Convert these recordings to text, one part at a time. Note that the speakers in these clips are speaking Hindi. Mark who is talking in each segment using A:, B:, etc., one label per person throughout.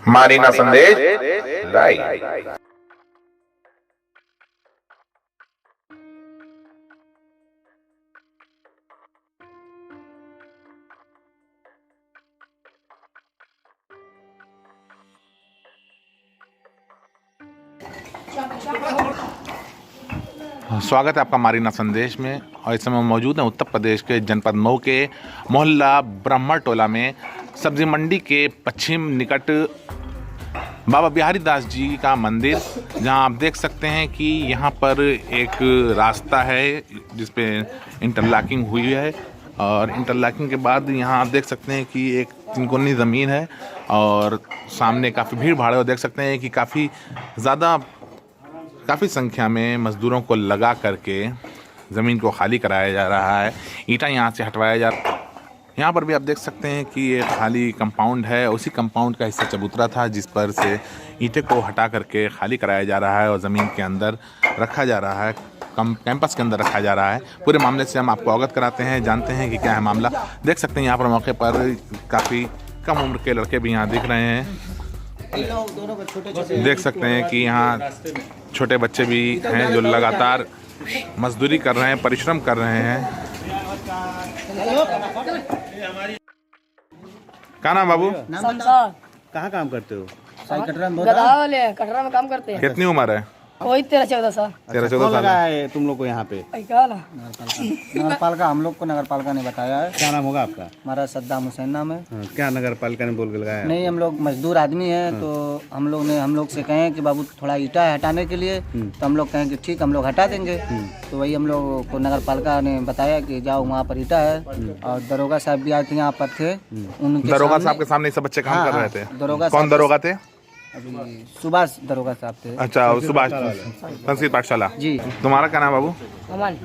A: मारीना संदेश लाइव। स्वागत है आपका मारीना संदेश में। और इस समय मौजूद हैं उत्तर प्रदेश के जनपद मऊ के मोहल्ला ब्रह्मण टोला में सब्जी मंडी के पश्चिम निकट बाबा बिहारी दास जी का मंदिर, जहां आप देख सकते हैं कि यहां पर एक रास्ता है जिस पे इंटरलॉकिंग हुई है। और इंटरलॉकिंग के बाद यहां आप देख सकते हैं कि एक 3 कोनी ज़मीन है और सामने काफ़ी भीड़ भाड़ है। और देख सकते हैं कि काफ़ी संख्या में मज़दूरों को लगा करके ज़मीन को खाली कराया जा रहा है। ईंटा यहाँ से हटवाया जा रहा है। यहाँ पर भी आप देख सकते हैं कि ये खाली कंपाउंड है। उसी कंपाउंड का हिस्सा चबूतरा था जिस पर से ईंटे को हटा करके खाली कराया जा रहा है और ज़मीन के अंदर रखा जा रहा है, कैंपस के अंदर रखा जा रहा है। पूरे मामले से हम आपको अवगत कराते हैं, जानते हैं कि क्या है मामला। देख सकते हैं यहाँ पर मौके पर काफ़ी कम उम्र के लड़के भी यहाँ दिख रहे हैं। देख सकते हैं कि यहाँ छोटे बच्चे भी हैं जो लगातार मजदूरी कर रहे हैं, परिश्रम कर रहे हैं। क्या नाम बाबू?
B: कहाँ काम करते हो?
C: कटरा में काम करते हैं।
D: कितनी उम्र है?
C: कोई 13-14 साल।
D: 13-14 साल
B: है तुम लोग को यहाँ पे?
E: नगर पालिका हम लोग को नगर पालिका ने बताया है।
B: क्या नाम होगा आपका?
E: हमारा सद्दाम हुसैन नाम है।
B: क्या नगर पालिका ने बोल के लगाया?
E: नहीं, हम लोग मजदूर आदमी हैं तो हम लोग से कहें कि बाबू थोड़ा ईंटा हटाने के लिए, तो हम लोग कहें कि ठीक हम लोग हटा देंगे। तो वही हम लोग को नगर पालिका ने बताया कि जाओ वहाँ पर ईंटा है। और दरोगा साहब भी आए थे यहाँ पर थे। उनके
D: दरोगा साहब के सामने सब बच्चे काम कर रहे थे।
E: दरोगा
D: कौन दरोगा थे?
E: सुभाष दरोगा साहब थे।
D: अच्छा, सुभाष संस्कृत पाठशाला
E: जी।
D: तुम्हारा क्या नाम बाबू?
C: अमन।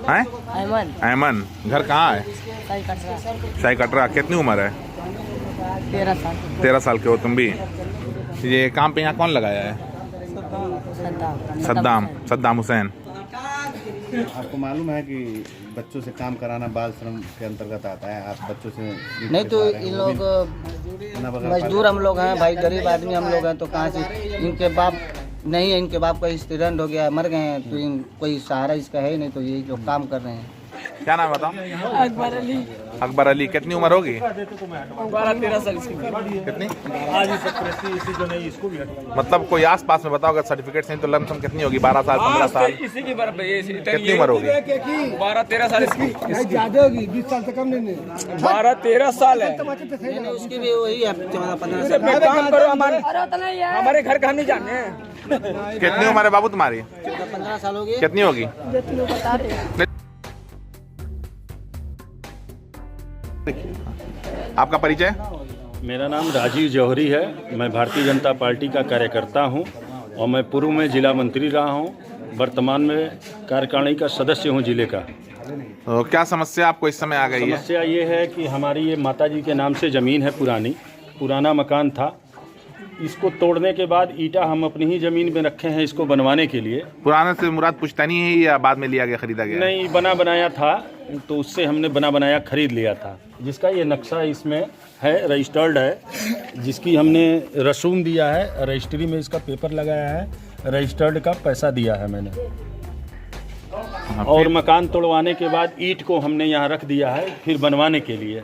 D: हैं? अमन। घर कहाँ है? शाही कटरा। कितनी उम्र है?
C: 13 साल।
D: 13 साल के हो तुम भी। ये काम पे यहाँ कौन लगाया है? सद्दाम हुसैन।
B: आपको मालूम है कि बच्चों से काम कराना बाल श्रम के अंतर्गत आता है? आप बच्चों से
E: नहीं तो इन लोग मजदूर हम लोग हैं भाई, गरीब आदमी हम लोग हैं। तो कहाँ से इनके बाप नहीं है, इनके बाप का एक्सीडेंट हो गया, मर गए हैं। तो कोई सहारा इसका है नहीं, तो यही लोग काम कर रहे हैं।
D: क्या नाम बताओ?
C: अकबर अली।
D: अकबर अली। कितनी उम्र होगी?
C: 12-13 साल इसकी।
D: कितनी? मतलब कोई आस पास में बताओ, अगर सर्टिफिकेट नहीं तो लमसम कितनी होगी? 12 साल 15 साल?
F: इसी की बराबर।
D: कितनी उम्र होगी?
F: 12-13 साल इसकी।
E: ज्यादा होगी, 20 साल से कम नहीं।
F: 12-13 साल है।
E: उसकी भी वही है 14-15 साल।
F: काम करो, हमारे घर का नहीं जाने।
D: कितनी उम्र है बाबू तुम्हारी?
E: 15 साल हो गई।
D: कितनी होगी? आपका परिचय?
G: मेरा नाम राजीव जौहरी है। मैं भारतीय जनता पार्टी का कार्यकर्ता हूं और मैं पूर्व में जिला मंत्री रहा हूं। वर्तमान में कार्यकारिणी का सदस्य हूं जिले का।
D: तो क्या समस्या आपको इस समय आ गई है?
G: समस्या ये है कि हमारी ये माताजी के नाम से ज़मीन है, पुराना मकान था। इसको तोड़ने के बाद ईंटा हम अपनी ही ज़मीन में रखे हैं इसको बनवाने के लिए।
D: पुराने से मुराद पुश्तैनी है या बाद में लिया गया, खरीदा गया?
G: नहीं, बना बनाया था, तो उससे हमने बना बनाया खरीद लिया था। जिसका ये नक्शा इसमें है, रजिस्टर्ड है, जिसकी हमने रसूम दिया है, रजिस्ट्री में इसका पेपर लगाया है, रजिस्टर्ड का पैसा दिया है मैंने। और मकान तोड़वाने के बाद ईंट को हमने यहाँ रख दिया है फिर बनवाने के लिए।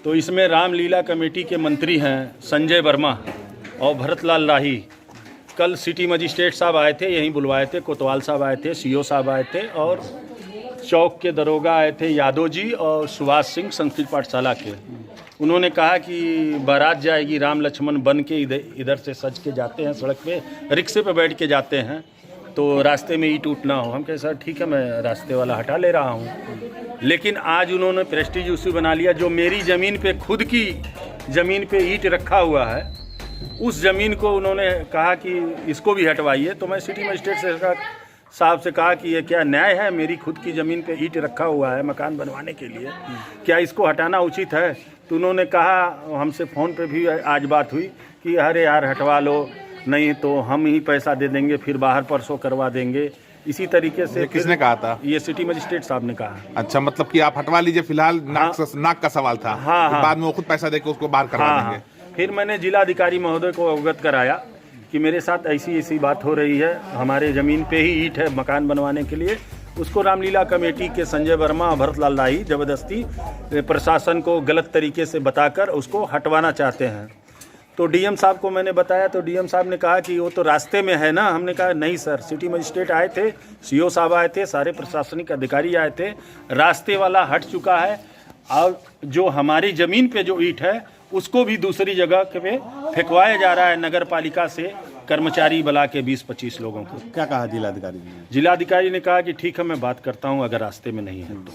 G: तो इसमें रामलीला कमेटी के मंत्री हैं संजय वर्मा और भरतलाल राही। कल सिटी मजिस्ट्रेट साहब आए थे, यहीं बुलवाए थे। कोतवाल साहब आए थे, सीओ साहब आए थे और चौक के दरोगा आए थे, यादव जी और सुभाष सिंह संस्कृत पाठशाला के। उन्होंने कहा कि बारात जाएगी, राम लक्ष्मण बन के इधर से सज के जाते हैं, सड़क पे रिक्शे पे बैठ के जाते हैं, तो रास्ते में ईंट ना हो। हम कहे सर ठीक है, मैं रास्ते वाला हटा ले रहा हूँ। लेकिन आज उन्होंने प्रेस्टीज इशू बना लिया। जो मेरी ज़मीन पे, खुद की ज़मीन पे ईंट रखा हुआ है, उस ज़मीन को उन्होंने कहा कि इसको भी हटवाइए। तो मैं सिटी मजिस्ट्रेट साहब से कहा कि ये क्या न्याय है? मेरी खुद की ज़मीन पे ईंट रखा हुआ है मकान बनवाने के लिए, क्या इसको हटाना उचित है? तो उन्होंने कहा, हमसे फ़ोन पे भी आज बात हुई कि अरे यार हटवा लो, नहीं तो हम ही पैसा दे देंगे, फिर बाहर परसों करवा देंगे। इसी तरीके से
D: किसने कहा था?
G: ये सिटी मजिस्ट्रेट साहब ने कहा।
D: अच्छा, मतलब कि आप हटवा लीजिए फिलहाल। नाक का सवाल था।
G: हाँ,
D: बाद में वो खुद पैसा देके उसको बाहर करवा देंगे।
G: फिर मैंने जिलाधिकारी महोदय को अवगत कराया कि मेरे साथ ऐसी ऐसी बात हो रही है, हमारे ज़मीन पे ही ईंट है मकान बनवाने के लिए। उसको रामलीला कमेटी के संजय वर्मा और भरतलाल लाही ज़बरदस्ती प्रशासन को गलत तरीके से बताकर उसको हटवाना चाहते हैं। तो डीएम साहब को मैंने बताया तो डीएम साहब ने कहा कि वो तो रास्ते में है ना। हमने कहा नहीं सर, सिटी मजिस्ट्रेट आए थे, सीओ साहब आए थे, सारे प्रशासनिक अधिकारी आए थे, रास्ते वाला हट चुका है और जो हमारी ज़मीन पे जो ईंट है उसको भी दूसरी जगह पे फेंकवाया जा रहा है नगर पालिका से कर्मचारी बुला के 20-25 लोगों को।
B: क्या कहा जिलाधिकारी ने?
G: जिलाधिकारी ने कहा कि ठीक है मैं बात करता हूं, अगर रास्ते में नहीं है तो।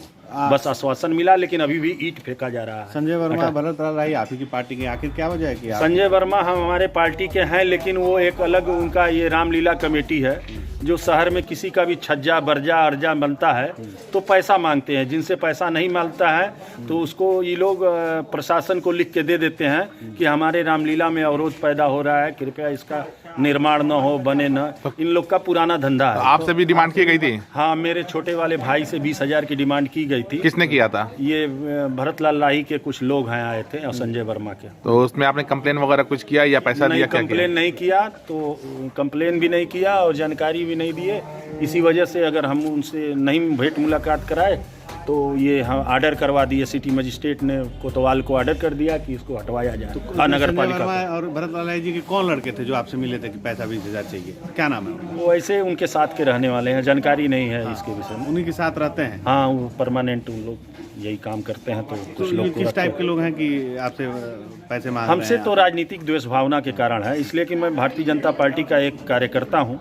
G: बस आश्वासन मिला, लेकिन अभी भी ईंट फेंका जा रहा है।
B: संजय वर्मा भरतलाल लाही आप ही की पार्टी के, आखिर क्या वजह है कि
G: संजय वर्मा हम हमारे पार्टी के हैं, लेकिन वो एक अलग उनका ये रामलीला कमेटी है जो शहर में किसी का भी छज्जा बर्जा अर्जा बनता है तो पैसा मांगते हैं। जिनसे पैसा नहीं मिलता है तो उसको ये लोग प्रशासन को लिख के दे देते हैं कि हमारे रामलीला में अवरोध पैदा हो रहा है, कृपया इसका निर्माण न हो, बने न। इन लोग का पुराना धंधा है।
A: आपसे भी डिमांड की गई थी?
G: हाँ, मेरे छोटे वाले भाई से 20,000 की डिमांड की गई थी।
A: किसने किया था?
G: ये भरतलाल लाही के कुछ लोग हैं आए थे और संजय वर्मा के।
A: तो उसमें आपने कंप्लेन वगैरह कुछ किया या पैसा दिया? क्या
G: कंप्लेन नहीं किया, तो कंप्लेन भी नहीं किया और जानकारी भी नहीं दिए। इसी वजह से अगर हम उनसे नहीं भेंट मुलाकात कराए तो ये हम ऑर्डर करवा दिए। सिटी मजिस्ट्रेट ने कोतवाल को ऑर्डर कर दिया कि इसको हटवाया जाए। तो नगर पालिका
B: और भरतलाल लाही जी के कौन लड़के थे जो आपसे मिले थे कि पैसा 20,000 चाहिए? क्या नाम है?
G: वो ऐसे उनके साथ के रहने वाले हैं, जानकारी नहीं है इसके विषय में।
B: उन्हीं के साथ रहते हैं?
G: हाँ, वो परमानेंट उन लोग यही काम करते हैं। तो कुछ लोग
B: किस टाइप के लोग हैं कि आपसे पैसे मांग रहे हैं?
G: हमसे तो राजनीतिक द्वेष भावना के कारण है, इसलिए कि मैं भारतीय जनता पार्टी का एक कार्यकर्ता हूँ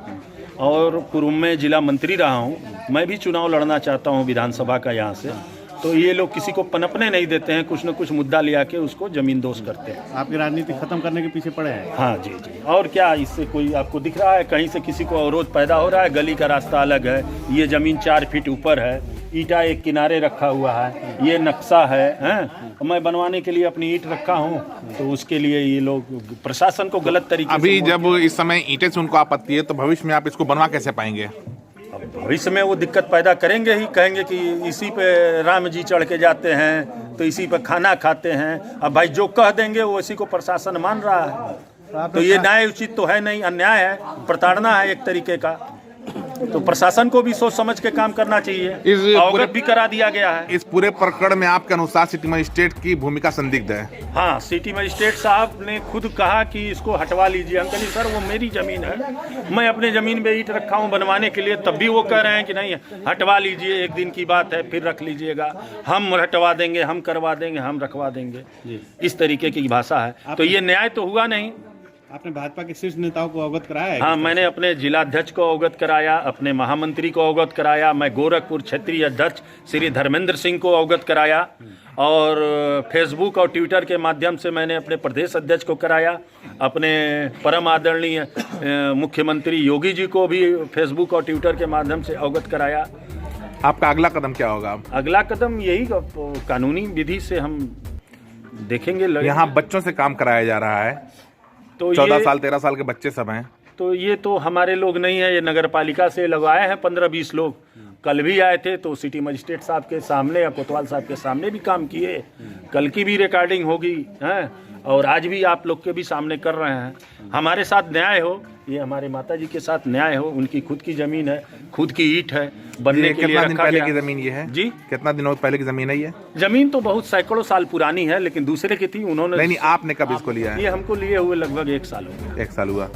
G: और पूर्व में जिला मंत्री रहा हूँ। मैं भी चुनाव लड़ना चाहता हूँ विधानसभा का यहाँ से। तो ये लोग किसी को पनपने नहीं देते हैं, कुछ न कुछ मुद्दा ले आके उसको जमीन दोष करते हैं।
B: आपकी राजनीति खत्म करने के पीछे पड़े हैं?
G: हाँ जी जी। और क्या, इससे कोई आपको दिख रहा है कहीं से किसी को अवरोध पैदा हो रहा है? गली का रास्ता अलग है, ये ज़मीन 4 फीट ऊपर है, ईंटा एक किनारे रखा हुआ है, ये नक्शा है। मैं बनवाने के लिए अपनी ईंट रखा हूँ, तो उसके लिए ये लोग प्रशासन को गलत तरीके
A: अभी जब इस समय ईंटे से उनको आपत्ति है तो भविष्य में आप इसको बनवा कैसे पाएंगे?
G: भविष्य में वो दिक्कत पैदा करेंगे ही, कहेंगे कि इसी पे राम जी चढ़ के जाते हैं तो इसी पे खाना खाते हैं। अब भाई जो कह देंगे वो इसी को प्रशासन मान रहा है, तो ये न्याय उचित तो है नहीं, अन्याय है, प्रताड़ना है एक तरीके का। तो प्रशासन को भी सोच समझ के काम करना चाहिए। अवगत भी करा दिया गया है।
A: इस पूरे प्रकरण में आपके अनुसार सिटी मजिस्ट्रेट की भूमिका संदिग्ध है?
G: हाँ, सिटी मजिस्ट्रेट साहब ने खुद कहा कि इसको हटवा लीजिए। हम कहें सर वो मेरी जमीन है, मैं अपने जमीन पे ईंट रखा हूँ बनवाने के लिए, तब भी वो कह रहे हैं कि नहीं हटवा लीजिए, एक दिन की बात है, फिर रख लीजिएगा, हम हटवा देंगे, हम करवा देंगे, हम रखवा देंगे। इस तरीके की भाषा है, तो ये न्याय तो हुआ नहीं।
B: आपने भाजपा के शीर्ष नेताओं को अवगत कराया है?
G: हाँ, मैंने अपने जिलाध्यक्ष को अवगत कराया, अपने महामंत्री को अवगत कराया, मैं गोरखपुर क्षेत्रीय अध्यक्ष श्री धर्मेंद्र सिंह को अवगत कराया और फेसबुक और ट्विटर के माध्यम से मैंने अपने प्रदेश अध्यक्ष को कराया, अपने परम आदरणीय मुख्यमंत्री योगी जी को भी फेसबुक और ट्विटर के माध्यम से अवगत कराया।
A: आपका अगला कदम क्या होगा?
G: अगला कदम यही कानूनी विधि से हम देखेंगे।
A: यहाँ बच्चों से काम कराया जा रहा है, तो 14 साल 13 साल के बच्चे सब हैं।
G: तो ये तो हमारे लोग नहीं है, ये नगर पालिका से लगवाए हैं 15-20 लोग। कल भी आए थे तो सिटी मजिस्ट्रेट साहब के सामने या कोतवाल साहब के सामने भी काम किए, कल की भी रिकॉर्डिंग होगी हैं, और आज भी आप लोग के भी सामने कर रहे हैं। हमारे साथ न्याय हो, ये हमारे माता जी के साथ न्याय हो। उनकी खुद की ज़मीन है, खुद की ईंट है, बनने के लिए
A: कितना दिन
G: रखा
A: पहले
G: गया।
A: की ज़मीन ये है
G: जी?
A: कितना दिनों पहले की ज़मीन है ये?
G: ज़मीन तो बहुत सैकड़ों साल पुरानी है, लेकिन दूसरे की थी, उन्होंने
A: नहीं, आपने कब इसको लिया है?
G: ये हमको लिए हुए लगभग 1 साल हो गया।
A: 1 साल हुआ।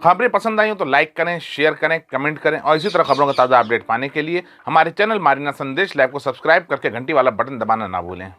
A: खबरें पसंद आई हो तो लाइक करें, शेयर करें, कमेंट करें और इसी तरह खबरों का ताज़ा अपडेट पाने के लिए हमारे चैनल मारीना संदेश लाइव को सब्सक्राइब करके घंटी वाला बटन दबाना ना भूलें।